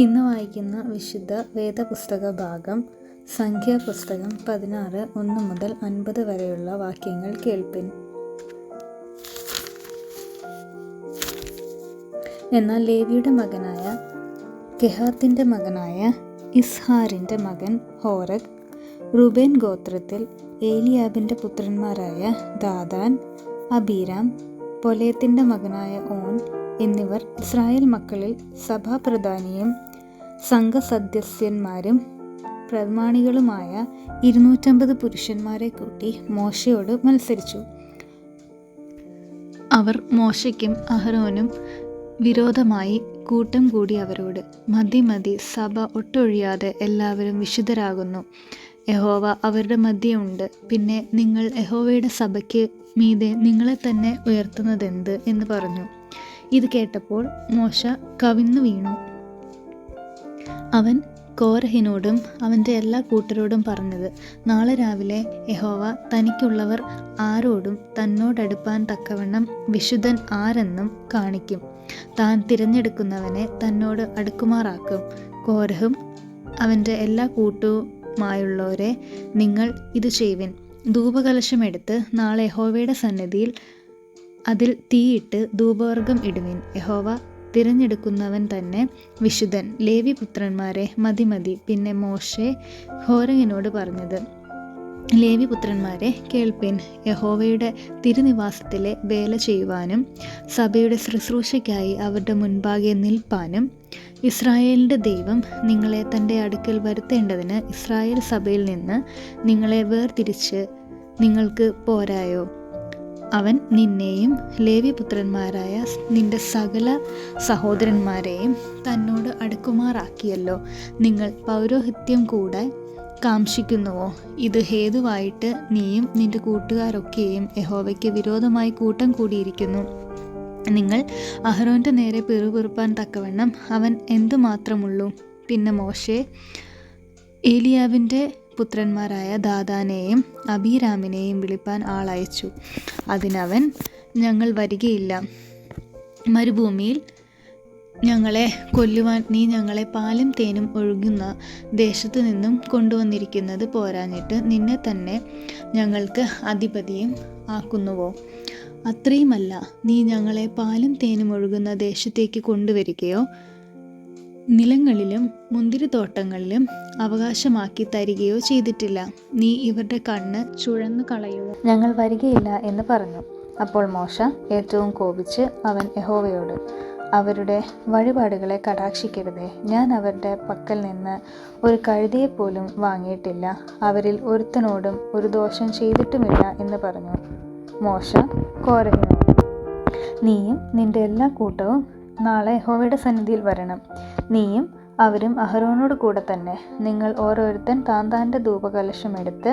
ഇന്ന് വായിക്കുന്ന വിശുദ്ധ വേദപുസ്തക ഭാഗം സംഖ്യാപുസ്തകം 16 1 മുതൽ 50 വരെയുള്ള വാക്യങ്ങൾ കേൾപ്പിൻ. എന്നാൽ ലേവിയുടെ മകനായ കെഹാത്തിൻ്റെ മകനായ ഇസ്ഹാരിൻ്റെ മകൻ ഹോരഗ്, റൂബേൻ ഗോത്രത്തിൽ ഏലിയാബിൻ്റെ പുത്രന്മാരായ ദാദാൻ, അബീരാം, പൊലേത്തിൻ്റെ മകനായ ഓൻ എന്നിവർ ഇസ്രായേൽ മക്കളിൽ സഭാപ്രധാനിയും സംഘസദസ്യന്മാരും പ്രമാണികളുമായ 250 പുരുഷന്മാരെ കൂട്ടി മോശയോട് മത്സരിച്ചു. അവർ മോശയ്ക്കും അഹരോനും വിരോധമായി കൂട്ടം കൂടി അവരോട്, മതി, സഭ ഒട്ടൊഴിയാതെ എല്ലാവരും വിശുദ്ധരാകുന്നു. യഹോവ അവരുടെ മധ്യേ ഉണ്ട്. പിന്നെ നിങ്ങൾ യഹോവയുടെ സഭയ്ക്ക് മീതെ നിങ്ങളെ തന്നെ ഉയർത്തുന്നതെന്ത് എന്ന് പറഞ്ഞു. ഇത് കേട്ടപ്പോൾ മോശ കവിന്നു വീണു. അവൻ കോരഹിനോടും അവൻ്റെ എല്ലാ കൂട്ടരോടും പറഞ്ഞത്, നാളെ രാവിലെ യഹോവ തനിക്കുള്ളവർ ആരോടും തന്നോടടുപ്പാൻ തക്കവണ്ണം വിശുദ്ധൻ ആരെന്നും കാണിക്കും. താൻ തിരഞ്ഞെടുക്കുന്നവനെ തന്നോട് അടുക്കുമാറാക്കും. കോരഹും അവൻ്റെ എല്ലാ കൂട്ടുമായുള്ളവരെ, നിങ്ങൾ ഇത് ചെയ്യുവിൻ. ധൂപകലശമെടുത്ത് നാളെ യഹോവയുടെ സന്നിധിയിൽ അതിൽ തീയിട്ട് ധൂപവർഗം ഇടുവിൻ. യഹോവ തിരഞ്ഞെടുക്കുന്നവൻ തന്നെ വിശുദ്ധൻ. ലേവി പുത്രന്മാരെ, മതി. പിന്നെ മോശെ ഹോരഹിനോട് പറഞ്ഞത്, ലേവി പുത്രന്മാരെ കേൾപ്പിൻ. യഹോവയുടെ തിരുനിവാസത്തിലെ വേല ചെയ്യുവാനും സഭയുടെ ശുശ്രൂഷയ്ക്കായി അവരുടെ മുൻപാകെ നിൽപ്പാനും ഇസ്രായേലിൻ്റെ ദൈവം നിങ്ങളെ തൻ്റെ അടുക്കൽ വരുത്തേണ്ടതിന് ഇസ്രായേൽ സഭയിൽ നിന്ന് നിങ്ങളെ വേർതിരിച്ച് നിങ്ങൾക്ക് പോരായോ? അവൻ നിന്നെയും ലേവ്യപുത്രന്മാരായ നിന്റെ സകല സഹോദരന്മാരെയും തന്നോട് അടുക്കുമാറാക്കിയല്ലോ. നിങ്ങൾ പൗരോഹിത്യം കൂടെ കാംക്ഷിക്കുന്നുവോ? ഇത് ഹേതുവായിട്ട് നീയും നിന്റെ കൂട്ടുകാരൊക്കെയും യഹോവയ്ക്ക് വിരോധമായി കൂട്ടം കൂടിയിരിക്കുന്നു. നിങ്ങൾ അഹരോൻ്റെ നേരെ പിറുപിറുപ്പാൻ തക്കവണ്ണം അവൻ എന്തുമാത്രമുള്ളൂ. പിന്നെ മോശെ ഏലിയാബിൻ്റെ പുത്രന്മാരായ ദാദാനെയും അബീരാമിനെയും വിളിപ്പാൻ ആളയച്ചു. അതിനവൻ, ഞങ്ങൾ വരികയില്ല. മരുഭൂമിയിൽ ഞങ്ങളെ കൊല്ലുവാൻ നീ ഞങ്ങളെ പാലും തേനും ഒഴുകുന്ന ദേശത്തു നിന്നും കൊണ്ടുവന്നിരിക്കുന്നത് പോരാഞ്ഞിട്ട് നിന്നെ തന്നെ ഞങ്ങൾക്ക് അധിപതിയും ആക്കുന്നുവോ? അത്രയുമല്ല, നീ ഞങ്ങളെ പാലും തേനും ഒഴുകുന്ന ദേശത്തേക്ക് കൊണ്ടുവരികയോ നിലങ്ങളിലും മുന്തിരിത്തോട്ടങ്ങളിലും അവകാശമാക്കി തരികയോ ചെയ്തിട്ടില്ല. നീ ഇവരുടെ കണ്ണ് ചുഴന്നു കളയുക. ഞങ്ങൾ വരികയില്ല എന്ന് പറഞ്ഞു. അപ്പോൾ മോശ ഏറ്റവും കോപിച്ച് അവൻ യഹോവയോട്, അവരുടെ വഴിപാടുകളെ കടാക്ഷിക്കരുതേ. ഞാൻ അവരുടെ പക്കൽ നിന്ന് ഒരു കഴുതയെപ്പോലും വാങ്ങിയിട്ടില്ല. അവരിൽ ഒരുത്തനോടും ഒരു ദോഷം ചെയ്തിട്ടുമില്ല എന്ന് പറഞ്ഞു. മോശ കോരഹിനോട്, നീയും നിന്റെ എല്ലാ കൂട്ടവും നാളെ യഹോവയുടെ സന്നിധിയിൽ വരണം. നീയും അവരും അഹരോനോട് കൂടെ തന്നെ. നിങ്ങൾ ഓരോരുത്തൻ താൻ്റെ ധൂപകലശമെടുത്ത്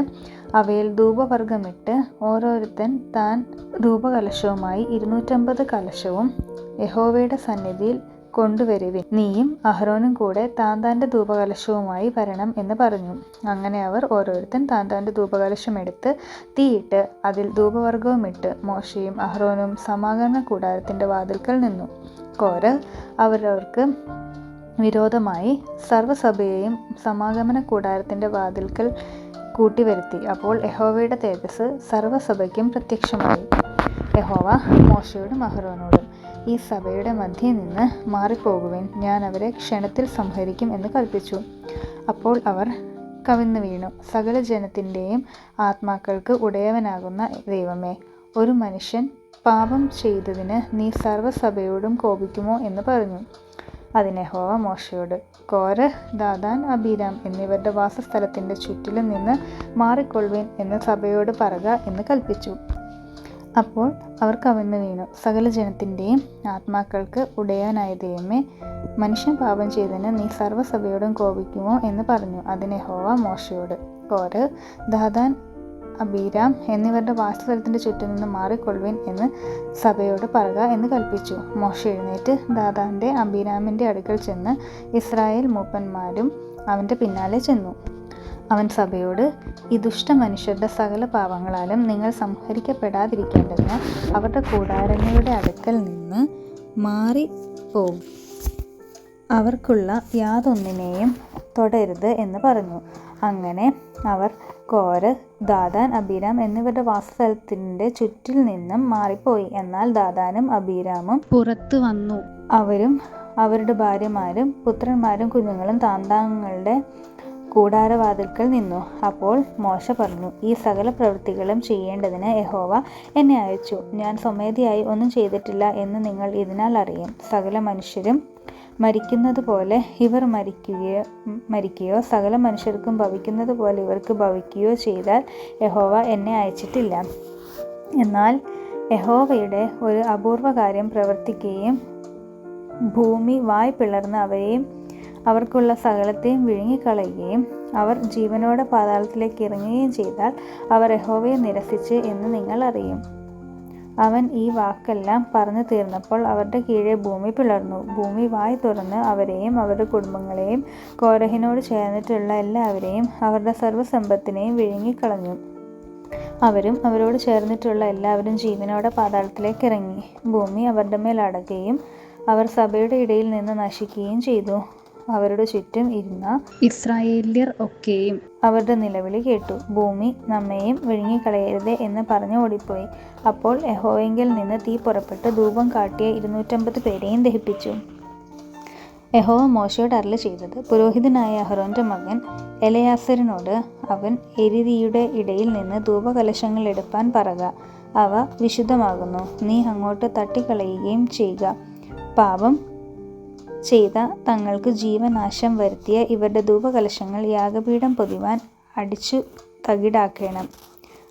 അവയിൽ ധൂപവർഗമിട്ട് ഓരോരുത്തൻ താൻ ധൂപകലശവുമായി 250 കലശവും യഹോവയുടെ സന്നിധിയിൽ കൊണ്ടുവരുവിൻ. നീയും അഹരോനും കൂടെ താൻ്റെ ധൂപകലശവുമായി വരണം എന്ന് പറഞ്ഞു. അങ്ങനെ അവർ ഓരോരുത്തൻ താൻ്റെ ധൂപകലശമെടുത്ത് തീയിട്ട് അതിൽ ധൂപവർഗവുമിട്ട് മോശയും അഹരോനും സമാഗമന കൂടാരത്തിൻ്റെ വാതിൽക്കൽ നിന്നു. കോരഹ് അവരവർക്ക് വിരോധമായി സർവ്വസഭയെയും സമാഗമന കൂടാരത്തിൻ്റെ വാതിൽക്കൽ കൂട്ടിവരുത്തി. അപ്പോൾ യഹോവയുടെ തേജസ് സർവ്വസഭയ്ക്കും പ്രത്യക്ഷമായി. യഹോവ മോശയോടും അഹരോനോടും, ഈ സഭയുടെ മധ്യേ നിന്ന് മാറിപ്പോകുവിൻ, ഞാൻ അവരെ ക്ഷണത്തിൽ സംഹരിക്കും എന്ന് കൽപ്പിച്ചു. അപ്പോൾ അവർ കവിന്നു വീണു. സകല ജനത്തിൻ്റെയും ആത്മാക്കൾക്ക് ഉടയവനാകുന്ന ദൈവമേ, ഒരു മനുഷ്യൻ പാപം ചെയ്തതിന് നീ സർവ്വസഭയോടും കോപിക്കുമോ എന്ന് പറഞ്ഞു. അതിന് യഹോവ മോശയോട്, കോരഹ്, ദാദാൻ, അബീരാം എന്നിവരുടെ വാസസ്ഥലത്തിൻ്റെ ചുറ്റിലും നിന്ന് മാറിക്കൊള്ളുവിൻ എന്ന് സഭയോട് പറക എന്ന് കൽപ്പിച്ചു. അപ്പോൾ അവർ കവിന്നു വീണു. സകല ജനത്തിൻ്റെയും ആത്മാക്കൾക്ക് ഉടയവനായ ദൈവമേ, മനുഷ്യൻ പാപം ചെയ്തതിന് നീ സർവ്വസഭയോടും കോപിക്കുമോ എന്ന് പറഞ്ഞു. അതിന് യഹോവ മോശയോട്, കോരഹ്, ദാദാൻ, അബീരാം എന്നിവരുടെ വാസസ്ഥലത്തിൻ്റെ ചുറ്റും നിന്ന് മാറിക്കൊള്ളുവിൻ എന്ന് സഭയോട് പറക എന്ന് കൽപ്പിച്ചു. മോശ എഴുന്നേറ്റ് ദാദാൻ്റെ അബീരാമിൻ്റെ അടുക്കൽ ചെന്ന് ഇസ്രായേൽ മൂപ്പന്മാരും അവൻ്റെ പിന്നാലെ ചെന്നു. അവൻ സഭയോട്, ഈ ദുഷ്ട മനുഷ്യരുടെ സകല പാപങ്ങളാലും നിങ്ങൾ സംഹരിക്കപ്പെടാതിരിക്കേണ്ടതിന് അവരുടെ കൂടാരങ്ങളുടെ അടുക്കൽ നിന്ന് മാറിപ്പോകും. അവർക്കുള്ള യാതൊന്നിനെയും തൊടരുത് എന്ന് പറഞ്ഞു. അങ്ങനെ അവർ കോര്, ദാഥാൻ, അബീരാം എന്നിവരുടെ വാസസ്ഥലത്തിന്റെ ചുറ്റിൽ നിന്നും മാറിപ്പോയി. എന്നാൽ ദാഥാനും അബീരാമും പുറത്തു വന്നു. അവരും അവരുടെ ഭാര്യമാരും പുത്രന്മാരും കുഞ്ഞുങ്ങളും താന്താങ്ങളുടെ കൂടാരവാതിൽക്കൽ നിന്നു. അപ്പോൾ മോശ പറഞ്ഞു, ഈ സകല പ്രവൃത്തികളും ചെയ്യേണ്ടതിന് യഹോവ എന്നെ അയച്ചു. ഞാൻ സ്വമേധയായി ഒന്നും ചെയ്തിട്ടില്ല എന്ന് നിങ്ങൾ ഇതിനാൽ അറിയും. സകല മനുഷ്യരും മരിക്കുന്നത് പോലെ ഇവർ മരിക്കുകയോ സകല മനുഷ്യർക്കും ഭവിക്കുന്നത് പോലെ ഇവർക്ക് ഭവിക്കുകയോ ചെയ്താൽ യഹോവ എന്നെ അയച്ചിട്ടില്ല. എന്നാൽ യഹോവയുടെ ഒരു അപൂർവ കാര്യം പ്രവർത്തിക്കുകയും ഭൂമി വായ് പിളർന്ന് അവരെയും അവർക്കുള്ള സകലത്തെയും വിഴുങ്ങിക്കളയുകയും അവർ ജീവനോടെ പാതാളത്തിലേക്ക് ഇറങ്ങുകയും ചെയ്താൽ അവർ യഹോവയെ നിരസിച്ച് എന്ന് നിങ്ങൾ അറിയും. അവൻ ഈ വാക്കെല്ലാം പറഞ്ഞു തീർന്നപ്പോൾ അവരുടെ കീഴെ ഭൂമി പിളർന്നു. ഭൂമി വായ് തുറന്ന് അവരെയും അവരുടെ കുടുംബങ്ങളെയും കോരഹിനോട് ചേർന്നിട്ടുള്ള എല്ലാവരെയും അവരുടെ സർവ്വസമ്പത്തിനെയും വിഴുങ്ങിക്കളഞ്ഞു. അവരും അവരോട് ചേർന്നിട്ടുള്ള എല്ലാവരും ജീവനോടെ പാതാളത്തിലേക്ക് ഇറങ്ങി. ഭൂമി അവരുടെ മേൽ അടങ്ങുകയും അവർ സഭയുടെ ഇടയിൽ നിന്ന് നശിക്കുകയും ചെയ്തു. അവരുടെ ചുറ്റും ഇരുന്ന ഇസ്രായേല്യർ ഒക്കെയും അവരുടെ നിലവിളി കേട്ടു. ഭൂമി നമ്മെയും വിഴുങ്ങിക്കളയരുതേ എന്ന് പറഞ്ഞു ഓടിപ്പോയി. അപ്പോൾ യഹോവയിൽ നിന്ന് തീ പുറപ്പെട്ട് ധൂപം കാട്ടിയ 250 പേരെയും ദഹിപ്പിച്ചു. യഹോവ മോശയോട് അരുളി ചെയ്തത്, പുരോഹിതനായ അഹരോന്റെ മകൻ എലെയാസരിനോട് അവൻ എരിതിയുടെ ഇടയിൽ നിന്ന് ധൂപകലശങ്ങൾ എടുപ്പാൻ പറക. അവ വിശുദ്ധമാകുന്നു. നീ അങ്ങോട്ട് തട്ടിക്കളയുകയും ചെയ്യുക. പാപം ചെയ്ത തങ്ങൾക്ക് ജീവനാശം വരുത്തിയ ഇവരുടെ ധൂപകലശങ്ങൾ യാഗപീഠം പൊതിവാൻ അടിച്ചു തകിടാക്കണം.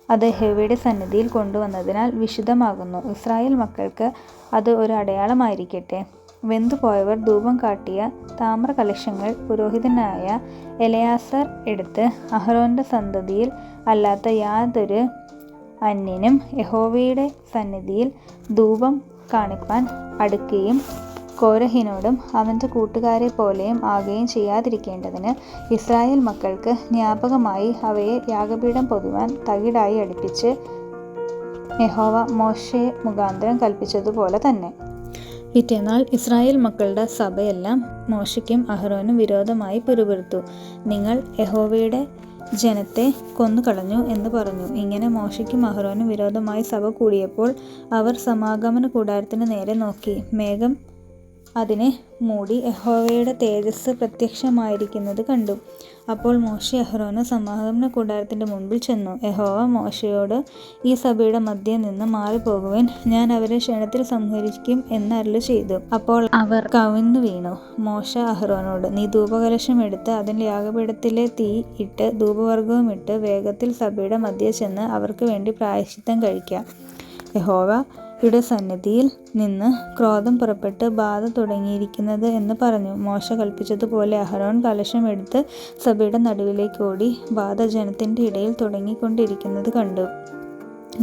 അത് യഹോവയുടെ സന്നിധിയിൽ കൊണ്ടുവന്നതിനാൽ വിശുദ്ധമാകുന്നു. ഇസ്രായേൽ മക്കൾക്ക് അത് ഒരു അടയാളമായിരിക്കട്ടെ. വെന്തുപോയവർ ധൂപം കാട്ടിയ താമ്ര കലശങ്ങൾ പുരോഹിതനായ എലെയാസർ എടുത്ത് അഹരോന്റെ സന്തതിയിൽ അല്ലാത്ത യാതൊരു അന്യനും യഹോവയുടെ സന്നിധിയിൽ ധൂപം കാണിപ്പാൻ അടുക്കുകയും കോരഹിനോടും അവൻ്റെ കൂട്ടുകാരെ പോലെയും ആകുകയും ചെയ്യാതിരിക്കേണ്ടതിന് ഇസ്രായേൽ മക്കൾക്ക് ജ്ഞാപകമായി അവയെ യാഗപീഠം പൊതിവാൻ തകിടായി അടുപ്പിച്ച് യഹോവ മോശെ മുഖാന്തരം കൽപ്പിച്ചതുപോലെ തന്നെ. പിറ്റേന്നാൾ ഇസ്രായേൽ മക്കളുടെ സഭയെല്ലാം മോശയ്ക്കും അഹരോനും വിരോധമായി പിറുപിറുത്തു. നിങ്ങൾ യഹോവയുടെ ജനത്തെ കൊന്നുകളഞ്ഞു എന്ന് പറഞ്ഞു. ഇങ്ങനെ മോശയ്ക്കും അഹരോനും വിരോധമായി സഭ കൂടിയപ്പോൾ അവർ സമാഗമന കൂടാരത്തിന് നേരെ നോക്കി. മേഘം അതിനെ മൂടി യഹോവയുടെ തേജസ്സ് പ്രത്യക്ഷമായിരിക്കുന്നത് കണ്ടു. അപ്പോൾ മോശെ അഹരോനും സമാഗമന കൂടാരത്തിൻ്റെ മുൻപിൽ ചെന്നു. യഹോവ മോശയോട്, ഈ സഭയുടെ മധ്യേ നിന്ന് മാറിപ്പോകുവാൻ ഞാൻ അവരെ ക്ഷണത്തിൽ സംഹരിക്കും എന്ന് അരുളി ചെയ്തു. അപ്പോൾ അവർ കവിന്നു വീണു. മോശ അഹരോനോട്, നീ ധൂപകലശം എടുത്ത് അതിൻ്റെ യാഗപീഠത്തിലെ തീ ഇട്ട് ധൂപവർഗവും ഇട്ട് വേഗത്തിൽ സഭയുടെ മധ്യേ ചെന്ന് അവർക്ക് വേണ്ടി പ്രായശ്ചിത്തം കഴിക്കാം. യഹോവയുടെ സന്നിധിയിൽ നിന്ന് ക്രോധം പുറപ്പെട്ട് ബാധ തുടങ്ങിയിരിക്കുന്നത് എന്ന് പറഞ്ഞു. മോശ കൽപ്പിച്ചതുപോലെ അഹരോൻ കലശം എടുത്ത് സഭയുടെ നടുവിലേക്ക് ഓടി ബാധ ജനത്തിൻ്റെ ഇടയിൽ തുടങ്ങിക്കൊണ്ടിരിക്കുന്നത് കണ്ടു.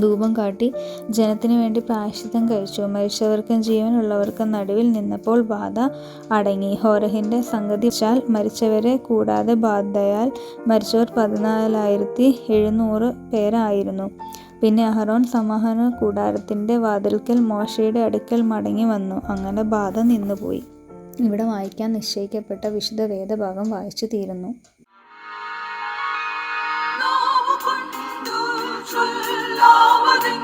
ധൂപം കാട്ടി ജനത്തിനു വേണ്ടി പ്രായശ്ചിത്തം കഴിച്ചു. മരിച്ചവർക്കും ജീവനുള്ളവർക്കും നടുവിൽ നിന്നപ്പോൾ ബാധ അടങ്ങി. ഹോരഹിന്റെ സംഗതി വച്ചാൽ മരിച്ചവരെ കൂടാതെ ബാധയാൽ മരിച്ചവർ 14,700 പേരായിരുന്നു. പിന്നെ അഹരോൻ സമാഗമന കൂടാരത്തിൻ്റെ വാതിൽക്കൽ മോശയുടെ അടുക്കൽ മടങ്ങി വന്നു. അങ്ങനെ ബാധ നിന്നുപോയി. ഇവിടെ വായിക്കാൻ നിശ്ചയിക്കപ്പെട്ട വിശുദ്ധ വേദഭാഗം വായിച്ചു തീരുന്നു. ചൊല്ലാവതിൻ